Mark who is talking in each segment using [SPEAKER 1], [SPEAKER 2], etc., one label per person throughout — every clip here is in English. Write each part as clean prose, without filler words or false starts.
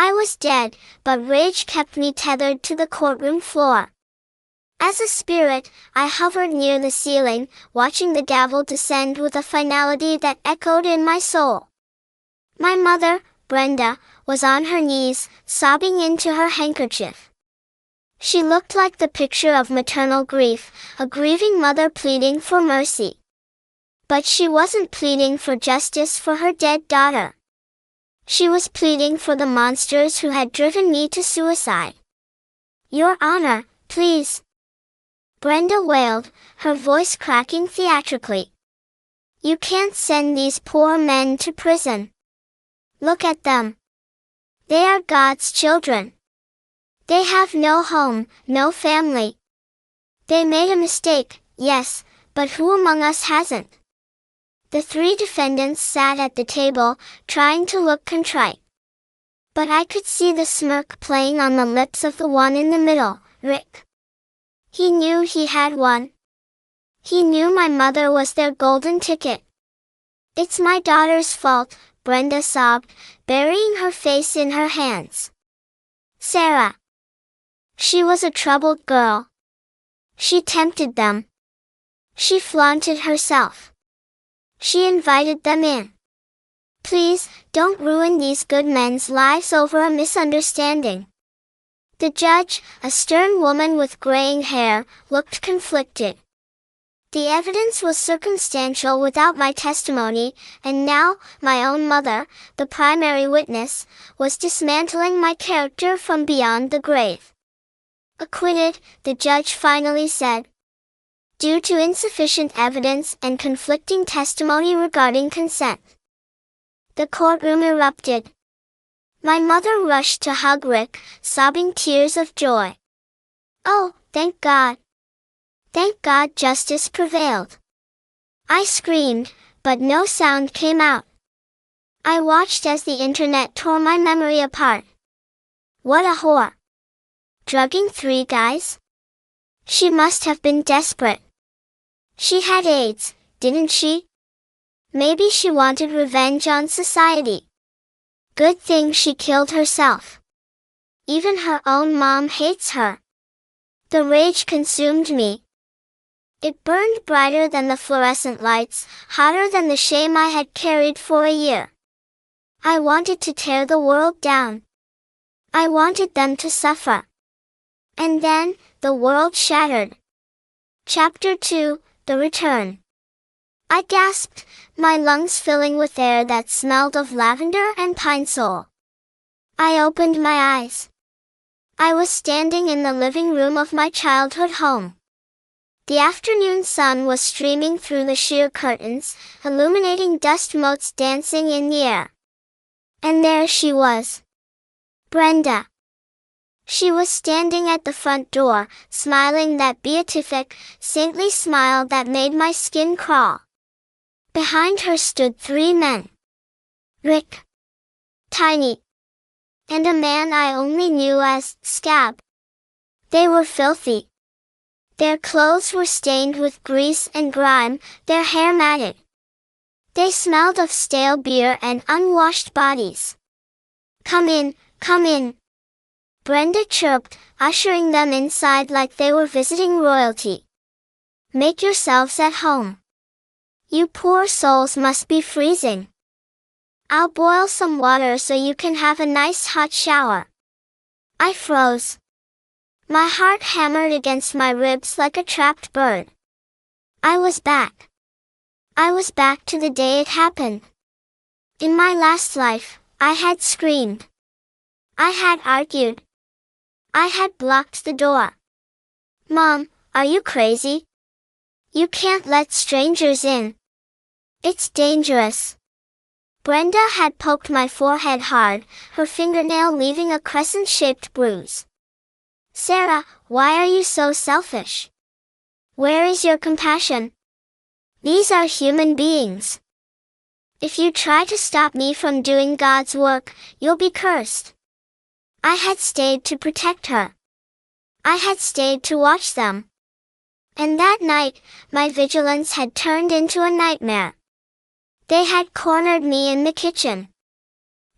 [SPEAKER 1] I was dead, but rage kept me tethered to the courtroom floor. As a spirit, I hovered near the ceiling, watching the gavel descend with a finality that echoed in my soul. My mother, Brenda, was on her knees, sobbing into her handkerchief. She looked like the picture of maternal grief, a grieving mother pleading for mercy. But she wasn't pleading for justice for her dead daughter. She was pleading for the monsters who had driven me to suicide. "Your Honor, please," Brenda wailed, her voice cracking theatrically. "You can't send these poor men to prison. Look at them. They are God's children. They have no home, no family. They made a mistake, yes, but who among us hasn't?" The three defendants sat at the table, trying to look contrite. But I could see the smirk playing on the lips of the one in the middle, Rick. He knew he had won. He knew my mother was their golden ticket. "It's my daughter's fault," Brenda sobbed, burying her face in her hands. "Sarah. She was a troubled girl. She tempted them. She flaunted herself. She invited them in. Please, don't ruin these good men's lives over a misunderstanding." The judge, a stern woman with graying hair, looked conflicted. The evidence was circumstantial without my testimony, and now, my own mother, the primary witness, was dismantling my character from beyond the grave. "Acquitted," the judge finally said. "Due to insufficient evidence and conflicting testimony regarding consent." The courtroom erupted. My mother rushed to hug Rick, sobbing tears of joy. "Oh, thank God. Thank God justice prevailed." I screamed, but no sound came out. I watched as the internet tore my memory apart. What a whore. Drugging 3 guys? She must have been desperate. She had AIDS, didn't she? Maybe she wanted revenge on society. Good thing she killed herself. Even her own mom hates her. The rage consumed me. It burned brighter than the fluorescent lights, hotter than the shame I had carried for a year. I wanted to tear the world down. I wanted them to suffer. And then, the world shattered. Chapter 2, The Return. I gasped, my lungs filling with air that smelled of lavender and pine sol. I opened my eyes. I was standing in the living room of my childhood home. The afternoon sun was streaming through the sheer curtains, illuminating dust motes dancing in the air. And there she was. Brenda. She was standing at the front door, smiling that beatific, saintly smile that made my skin crawl. Behind her stood 3 men. Rick. Tiny. And a man I only knew as Scab. They were filthy. Their clothes were stained with grease and grime, their hair matted. They smelled of stale beer and unwashed bodies. "Come in, come in," Brenda chirped, ushering them inside like they were visiting royalty. "Make yourselves at home. You poor souls must be freezing. I'll boil some water so you can have a nice hot shower." I froze. My heart hammered against my ribs like a trapped bird. I was back. I was back to the day it happened. In my last life, I had screamed. I had argued. I had blocked the door. "Mom, are you crazy? You can't let strangers in. It's dangerous." Brenda had poked my forehead hard, her fingernail leaving a crescent-shaped bruise. "Sarah, why are you so selfish? Where is your compassion? These are human beings. If you try to stop me from doing God's work, you'll be cursed." I had stayed to protect her. I had stayed to watch them. And that night, my vigilance had turned into a nightmare. They had cornered me in the kitchen.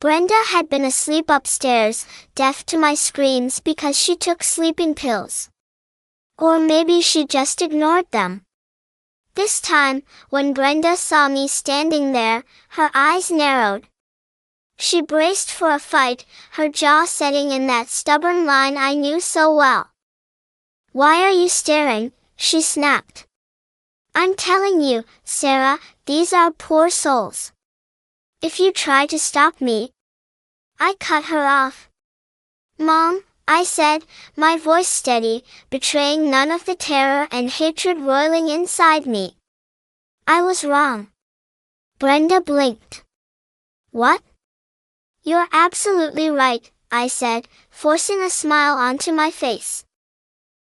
[SPEAKER 1] Brenda had been asleep upstairs, deaf to my screams because she took sleeping pills. Or maybe she just ignored them. This time, when Brenda saw me standing there, her eyes narrowed. She braced for a fight, her jaw setting in that stubborn line I knew so well. "Why are you staring?" she snapped. "I'm telling you, Sarah, these are poor souls. If you try to stop me..." I cut her off. "Mom," I said, my voice steady, betraying none of the terror and hatred roiling inside me. I was wrong. Brenda blinked. "What?" "You're absolutely right," I said, forcing a smile onto my face.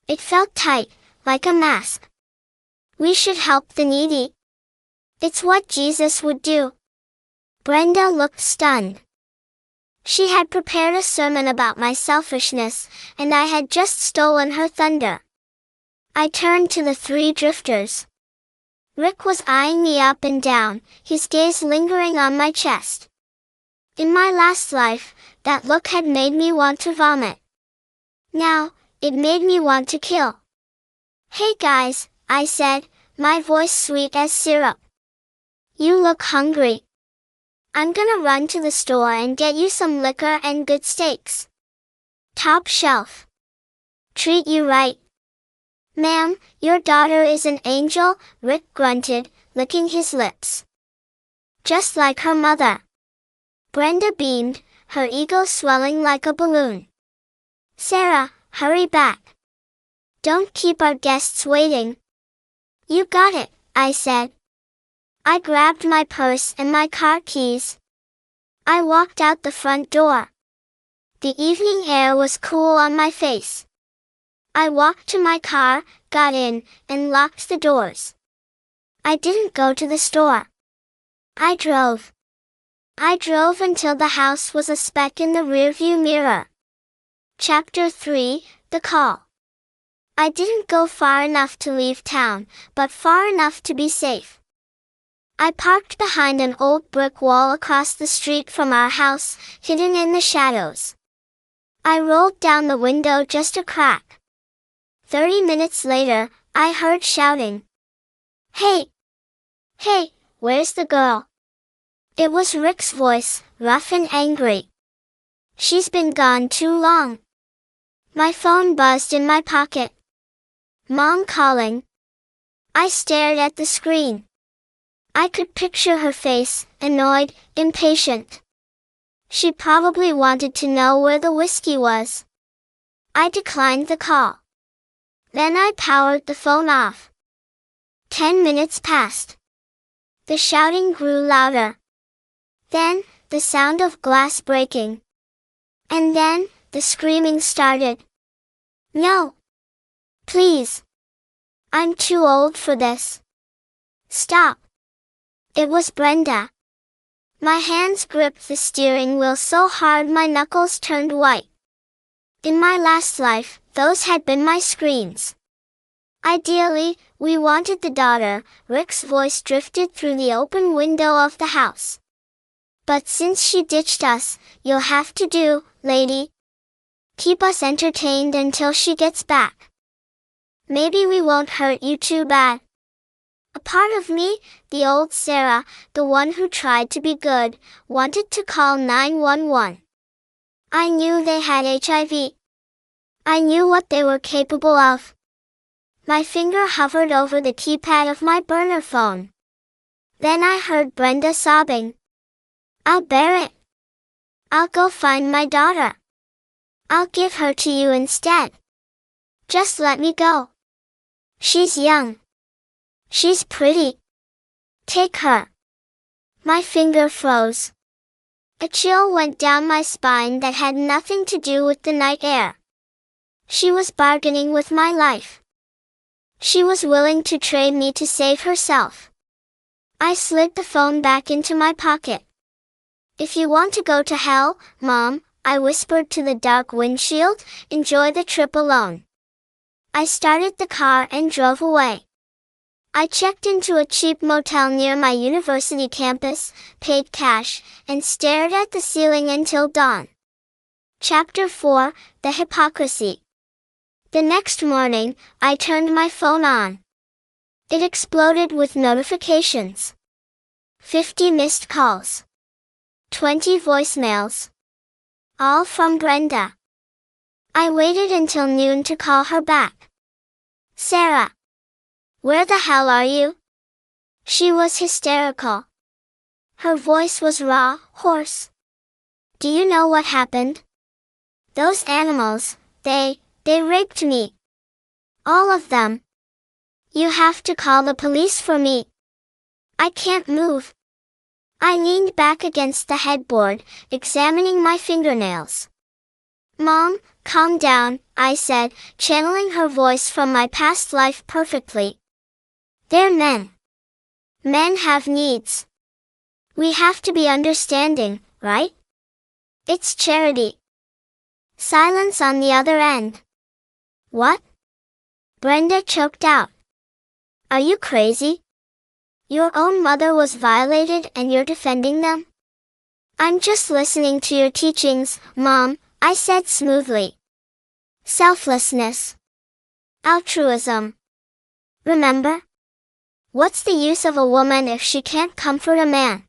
[SPEAKER 1] It felt tight, like a mask. "We should help the needy. It's what Jesus would do." Brenda looked stunned. She had prepared a sermon about my selfishness, and I had just stolen her thunder. I turned to the three drifters. Rick was eyeing me up and down, his gaze lingering on my chest. In my last life, that look had made me want to vomit. Now, it made me want to kill. "Hey guys," I said, my voice sweet as syrup. "You look hungry. I'm gonna run to the store and get you some liquor and good steaks. Top shelf. Treat you right." "Ma'am, your daughter is an angel," Rick grunted, licking his lips. "Just like her mother." Brenda beamed, her ego swelling like a balloon. "Sarah, hurry back. Don't keep our guests waiting." "You got it," I said. I grabbed my purse and my car keys. I walked out the front door. The evening air was cool on my face. I walked to my car, got in, and locked the doors. I didn't go to the store. I drove. I drove until the house was a speck in the rearview mirror. Chapter 3, The Call. I didn't go far enough to leave town, but far enough to be safe. I parked behind an old brick wall across the street from our house, hidden in the shadows. I rolled down the window just a crack. 30 minutes later, I heard shouting. "Hey! Hey, where's the girl?" It was Rick's voice, rough and angry. "She's been gone too long." My phone buzzed in my pocket. Mom calling. I stared at the screen. I could picture her face, annoyed, impatient. She probably wanted to know where the whiskey was. I declined the call. Then I powered the phone off. 10 minutes passed. The shouting grew louder. Then, the sound of glass breaking. And then, the screaming started. "No! Please! I'm too old for this. Stop!" It was Brenda. My hands gripped the steering wheel so hard my knuckles turned white. In my last life, those had been my screams. "Ideally, we wanted the daughter," Rick's voice drifted through the open window of the house. "But since she ditched us, you'll have to do, lady. Keep us entertained until she gets back. Maybe we won't hurt you too bad." A part of me, the old Sarah, the one who tried to be good, wanted to call 911. I knew they had HIV. I knew what they were capable of. My finger hovered over the keypad of my burner phone. Then I heard Brenda sobbing. "I'll bear it. I'll go find my daughter. I'll give her to you instead. Just let me go. She's young. She's pretty. Take her." My finger froze. A chill went down my spine that had nothing to do with the night air. She was bargaining with my life. She was willing to trade me to save herself. I slid the phone back into my pocket. "If you want to go to hell, Mom," I whispered to the dark windshield, "enjoy the trip alone." I started the car and drove away. I checked into a cheap motel near my university campus, paid cash, and stared at the ceiling until dawn. Chapter 4, The Hypocrisy. The next morning, I turned my phone on. It exploded with notifications. 50 missed calls. 20 voicemails. All from Brenda. I waited until noon to call her back. "Sarah. Where the hell are you?" She was hysterical. Her voice was raw, hoarse. "Do you know what happened? Those animals, they raped me. All of them. You have to call the police for me. I can't move." I leaned back against the headboard, examining my fingernails. "Mom, calm down," I said, channeling her voice from my past life perfectly. "They're men. Men have needs. We have to be understanding, right? It's charity." Silence on the other end. "What?" Brenda choked out. "Are you crazy? Your own mother was violated and you're defending them?" "I'm just listening to your teachings, Mom," I said smoothly. "Selflessness. Altruism. Remember? What's the use of a woman if she can't comfort a man?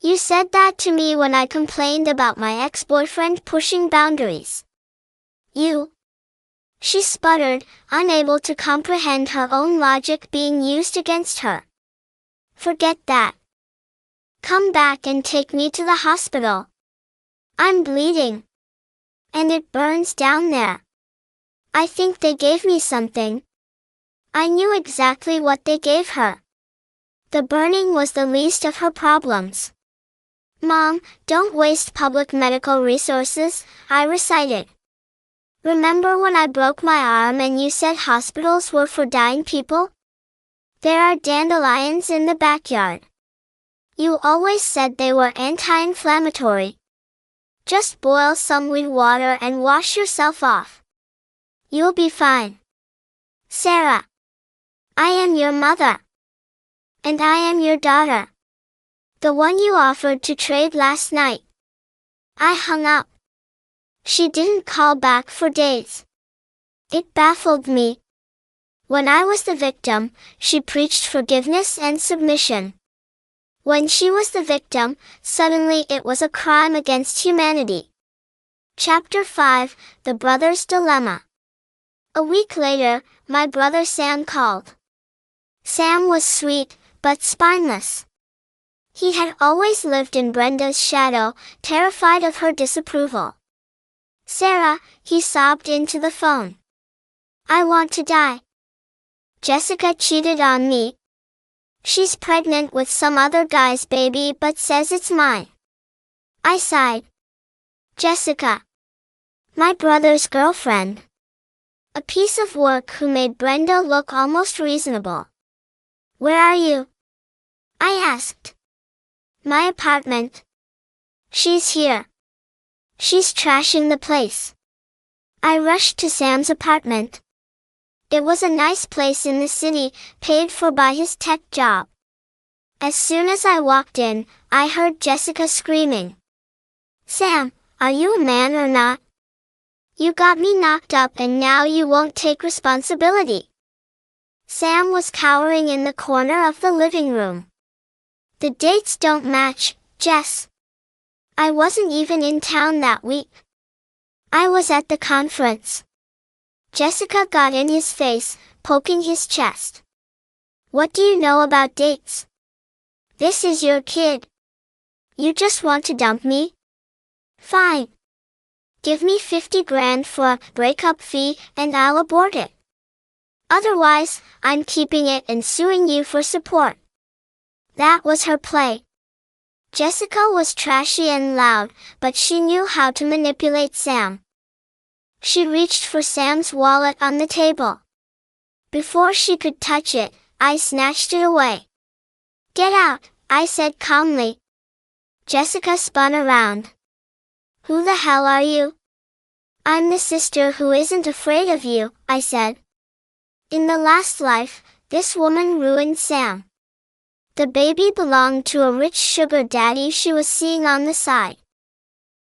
[SPEAKER 1] You said that to me when I complained about my ex-boyfriend pushing boundaries. You." She sputtered, unable to comprehend her own logic being used against her. "Forget that. Come back and take me to the hospital. I'm bleeding. And it burns down there. I think they gave me something." I knew exactly what they gave her. The burning was the least of her problems. "Mom, don't waste public medical resources," I recited. "Remember when I broke my arm and you said hospitals were for dying people? There are dandelions in the backyard. You always said they were anti-inflammatory. Just boil some with water and wash yourself off. You'll be fine. Sarah. I am your mother. And I am your daughter. The one you offered to trade last night." I hung up. She didn't call back for days. It baffled me. When I was the victim, she preached forgiveness and submission. When she was the victim, suddenly it was a crime against humanity. Chapter 5, The Brother's Dilemma. A week later, my brother Sam called. Sam was sweet, but spineless. He had always lived in Brenda's shadow, terrified of her disapproval. "Sarah," he sobbed into the phone. "I want to die. Jessica cheated on me. She's pregnant with some other guy's baby but says it's mine." I sighed. Jessica. My brother's girlfriend. A piece of work who made Brenda look almost reasonable. "Where are you?" I asked. "My apartment." "She's here. She's trashing the place." I rushed to Sam's apartment. It was a nice place in the city, paid for by his tech job. As soon as I walked in, I heard Jessica screaming. "Sam, are you a man or not? You got me knocked up and now you won't take responsibility." Sam was cowering in the corner of the living room. "The dates don't match, Jess. I wasn't even in town that week. I was at the conference." Jessica got in his face, poking his chest. "What do you know about dates? This is your kid. You just want to dump me? Fine. Give me 50 grand for a breakup fee and I'll abort it. Otherwise, I'm keeping it and suing you for support." That was her play. Jessica was trashy and loud, but she knew how to manipulate Sam. She reached for Sam's wallet on the table. Before she could touch it, I snatched it away. "Get out," I said calmly. Jessica spun around. "Who the hell are you?" "I'm the sister who isn't afraid of you," I said. "In the last life, This woman ruined Sam. The baby belonged to a rich sugar daddy she was seeing on the side.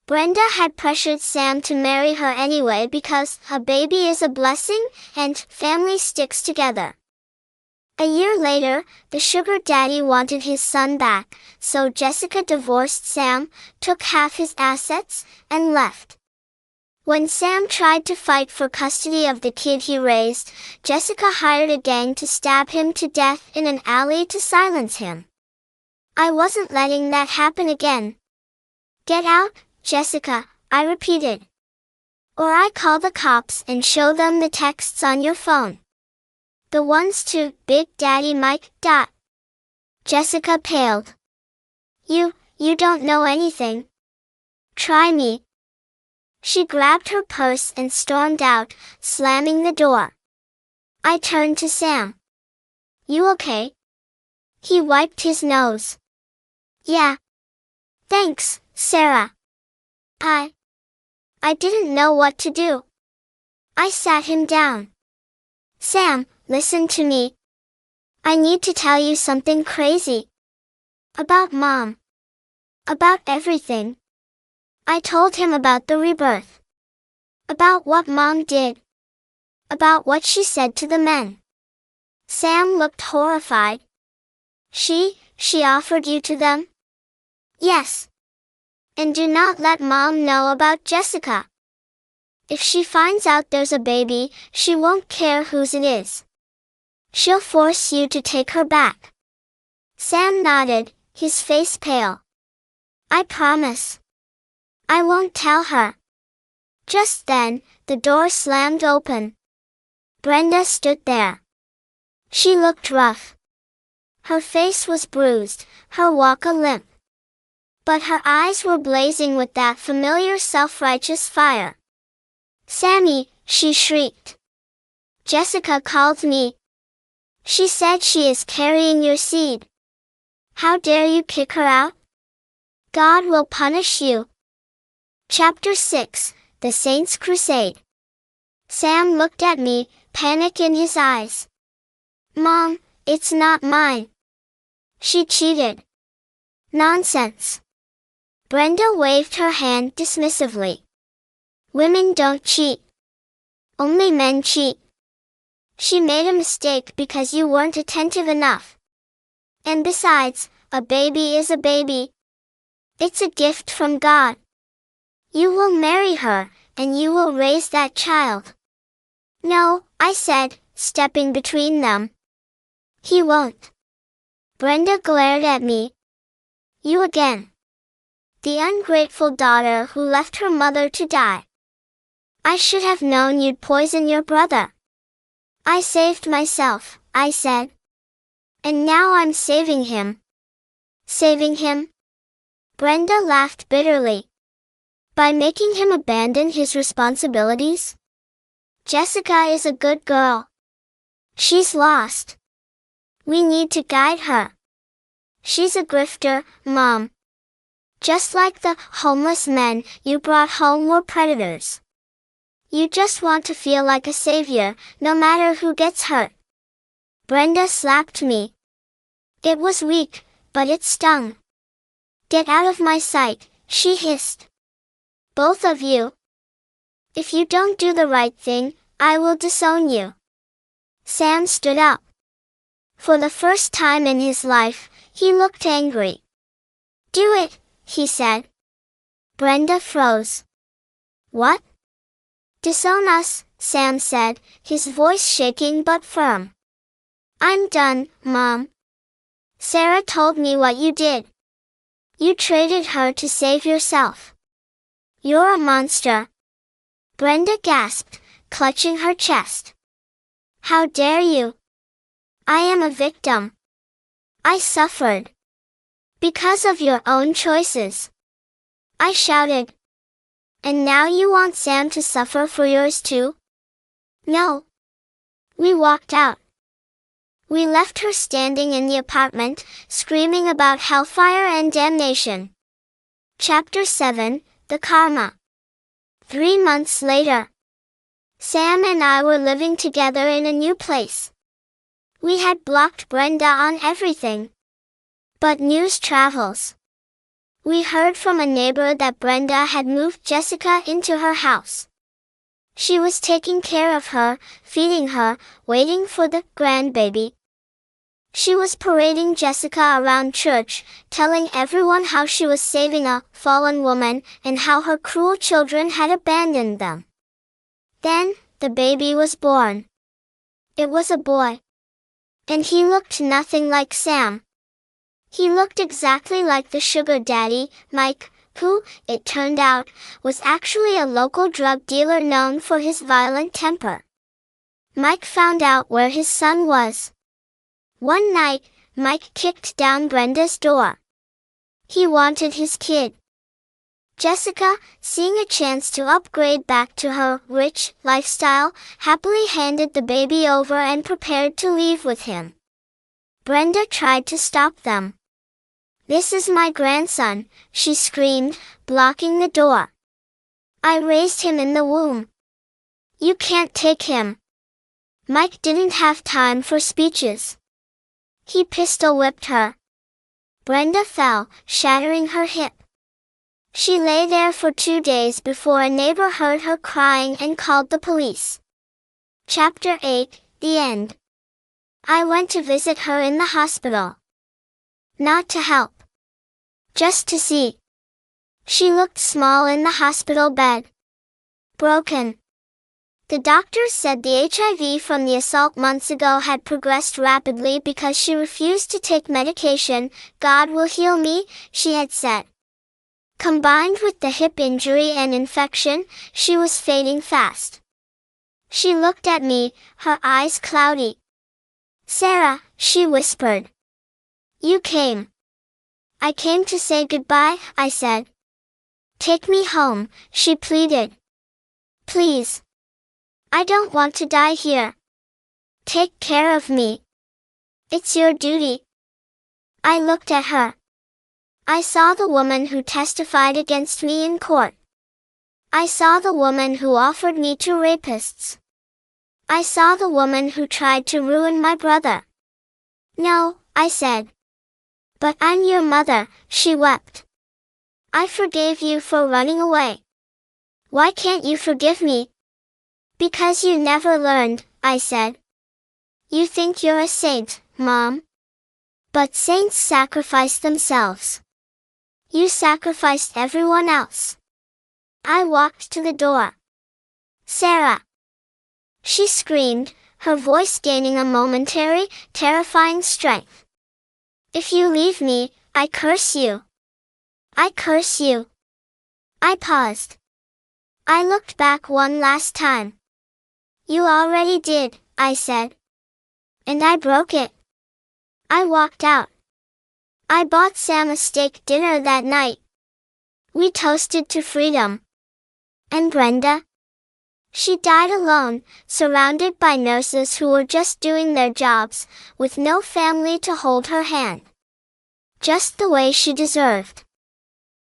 [SPEAKER 1] Brenda had pressured Sam to marry her anyway because a baby is a blessing and family sticks together. A year later, the sugar daddy wanted his son back, so Jessica divorced Sam, took half his assets, and left. When Sam tried to fight for custody of the kid he raised, Jessica hired a gang to stab him to death in an alley to silence him. I wasn't letting that happen again. Get out, Jessica, I repeated. Or I call the cops and show them the texts on your phone. The ones to Big Daddy Mike. Jessica paled. You don't know anything. Try me. She grabbed her purse and stormed out, slamming the door. I turned to Sam. You okay? He wiped his nose. Yeah. Thanks, Sarah. I didn't know what to do. I sat him down. Sam, listen to me. I need to tell you something crazy. About Mom. About everything. I told him about the rebirth. About what Mom did. About what she said to the men. Sam looked horrified. She offered you to them? Yes. And do not let Mom know about Jessica. If she finds out there's a baby, she won't care whose it is. She'll force you to take her back. Sam nodded, his face pale. I promise. I won't tell her. Just then, the door slammed open. Brenda stood there. She looked rough. Her face was bruised, her walk a limp. But her eyes were blazing with that familiar self-righteous fire. Sammy, she shrieked. Jessica called me. She said she is carrying your seed. How dare you kick her out? God will punish you. Chapter 6, The Saints' Crusade. Sam looked at me, panic in his eyes. Mom, it's not mine. She cheated. Nonsense. Brenda waved her hand dismissively. Women don't cheat. Only men cheat. She made a mistake because you weren't attentive enough. And besides, a baby is a baby. It's a gift from God. You will marry her, and you will raise that child. No, I said, stepping between them. He won't. Brenda glared at me. You again. The ungrateful daughter who left her mother to die. I should have known you'd poison your brother. I saved myself, I said. And now I'm saving him. Saving him? Brenda laughed bitterly. By making him abandon his responsibilities? Jessica is a good girl. She's lost. We need to guide her. She's a grifter, Mom. Just like the homeless men you brought home were predators. You just want to feel like a savior, no matter who gets hurt. Brenda slapped me. It was weak, but it stung. Get out of my sight, she hissed. Both of you. If you don't do the right thing, I will disown you. Sam stood up. For the first time in his life, he looked angry. Do it, he said. Brenda froze. What? Disown us, Sam said, his voice shaking but firm. I'm done, Mom. Sarah told me what you did. You traded her to save yourself. You're a monster. Brenda gasped, clutching her chest. How dare you? I am a victim. I suffered. Because of your own choices. I shouted. And now you want Sam to suffer for yours too? No. We walked out. We left her standing in the apartment, screaming about hellfire and damnation. Chapter 7, The Karma. 3 months later. Sam and I were living together in a new place. We had blocked Brenda on everything. But news travels. We heard from a neighbor that Brenda had moved Jessica into her house. She was taking care of her, feeding her, waiting for the grandbaby. She was parading Jessica around church, telling everyone how she was saving a fallen woman and how her cruel children had abandoned them. Then, the baby was born. It was a boy. And he looked nothing like Sam. He looked exactly like the sugar daddy, Mike, who, it turned out, was actually a local drug dealer known for his violent temper. Mike found out where his son was. One night, Mike kicked down Brenda's door. He wanted his kid. Jessica, seeing a chance to upgrade back to her rich lifestyle, happily handed the baby over and prepared to leave with him. Brenda tried to stop them. "This is my grandson," she screamed, blocking the door. "I raised him in the womb. You can't take him." Mike didn't have time for speeches. He pistol whipped her. Brenda fell, shattering her hip. She lay there for 2 days before a neighbor heard her crying and called the police. Chapter 8, The End. I went to visit her in the hospital. Not to help. Just to see. She looked small in the hospital bed. Broken. The doctors said the HIV from the assault months ago had progressed rapidly because she refused to take medication. "God will heal me," she had said. Combined with the hip injury and infection, she was fading fast. She looked at me, her eyes cloudy. "Sarah," she whispered. "You came." "I came to say goodbye," I said. "Take me home," she pleaded. "Please. I don't want to die here. Take care of me. It's your duty." I looked at her. I saw the woman who testified against me in court. I saw the woman who offered me to rapists. I saw the woman who tried to ruin my brother. "No," I said. "But I'm your mother," she wept. "I forgave you for running away. Why can't you forgive me?" "Because you never learned," I said. "You think you're a saint, Mom. But saints sacrifice themselves. You sacrificed everyone else." I walked to the door. "Sarah!" She screamed, her voice gaining a momentary, terrifying strength. "If you leave me, I curse you. I curse you." I paused. I looked back one last time. "You already did," I said. "And I broke it." I walked out. I bought Sam a steak dinner that night. We toasted to freedom. And Brenda? She died alone, surrounded by nurses who were just doing their jobs, with no family to hold her hand. Just the way she deserved.